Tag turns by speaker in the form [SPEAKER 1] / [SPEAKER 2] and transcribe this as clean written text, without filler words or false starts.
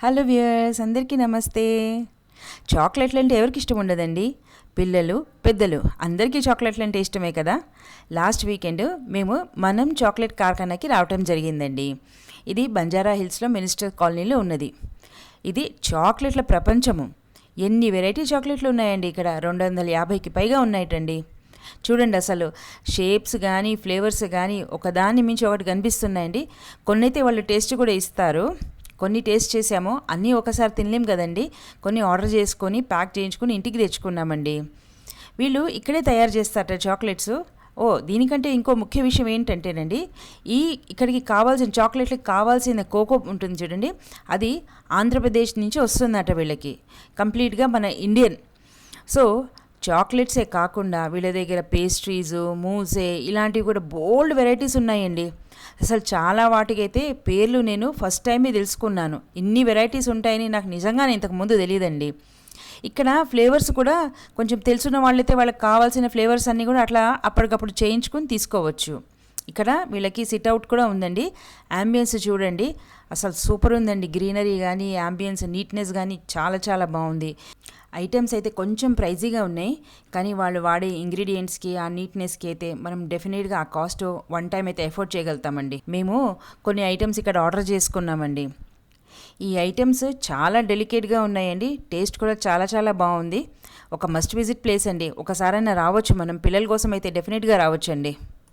[SPEAKER 1] Hello viewers, అందరికీ నమస్తే. చాక్లెట్లు అంటే ఎవరికి ఇష్టం ఉండదండి? పిల్లలు, పెద్దలు అందరికీ చాక్లెట్లు అంటే ఇష్టమే కదా. లాస్ట్ వీకెండ్ మేము చాక్లెట్ కార్ఖానాకి రావటం జరిగిందండి. ఇది బంజారా హిల్స్లో మినిస్టర్ కాలనీలో ఉన్నది. ఇది చాక్లెట్ల ప్రపంచము. ఎన్ని వెరైటీ చాక్లెట్లు ఉన్నాయండి ఇక్కడ. 250కి పైగా ఉన్నాయటండి. చూడండి, అసలు షేప్స్ కానీ ఫ్లేవర్స్ కానీ ఒకదాన్ని మించి ఒకటి కనిపిస్తున్నాయండి. కొన్నైతే వాళ్ళు టేస్ట్ కూడా ఇస్తారు. కొన్ని టేస్ట్ చేసాము, అన్నీ ఒకసారి తినలేం కదండి. కొన్ని ఆర్డర్ చేసుకొని ప్యాక్ చేయించుకొని ఇంటికి తెచ్చుకున్నామండి. వీళ్ళు ఇక్కడే తయారు చేస్తారట చాక్లెట్స్. దీనికంటే ఇంకో ముఖ్య విషయం ఏంటంటేనండి, ఇక్కడికి కావాల్సిన చాక్లెట్లకి కావాల్సిన కోకో ఉంటుంది చూడండి, అది ఆంధ్రప్రదేశ్ నుంచి వస్తుందట వీళ్ళకి. కంప్లీట్గా మన ఇండియన్. సో చాక్లెట్సే కాకుండా వీళ్ళ దగ్గర పేస్ట్రీసు, మూసే ఇలాంటివి కూడా బోల్డ్ వెరైటీస్ ఉన్నాయండి. అసలు చాలా వాటికైతే పేర్లు నేను ఫస్ట్ టైమే తెలుసుకున్నాను. ఇన్ని వెరైటీస్ ఉంటాయని నాకు నిజంగానే ఇంతకుముందు తెలియదండి. ఇక్కడ ఫ్లేవర్స్ కూడా కొంచెం తెలుసున్న వాళ్ళైతే వాళ్ళకి కావాల్సిన ఫ్లేవర్స్ అన్నీ కూడా అట్లా అప్పటికప్పుడు చేయించుకొని తీసుకోవచ్చు. ఇక్కడ వీళ్ళకి సిట్అవుట్ కూడా ఉందండి. యాంబియన్స్ చూడండి, అసలు సూపర్ ఉందండి. గ్రీనరీ కానీ యాంబియన్స్ నీట్నెస్ కానీ చాలా చాలా బాగుంది. ఐటమ్స్ అయితే కొంచెం ప్రైజీగా ఉన్నాయి, కానీ వాళ్ళు వాడే ఇంగ్రీడియంట్స్కి ఆ నీట్నెస్కి అయితే మనం డెఫినెట్గా ఆ కాస్ట్ వన్ టైం అయితే ఎఫోర్డ్ చేయగలుగుతామండి. మేము కొన్ని ఐటమ్స్ ఇక్కడ ఆర్డర్ చేసుకున్నామండి. ఈ ఐటమ్స్ చాలా డెలికేట్గా ఉన్నాయండి. టేస్ట్ కూడా చాలా చాలా బాగుంది. ఒక మస్ట్ విజిట్ ప్లేస్ అండి. ఒకసారైనా రావచ్చు, మనం పిల్లల కోసం అయితే డెఫినెట్గా రావచ్చండి.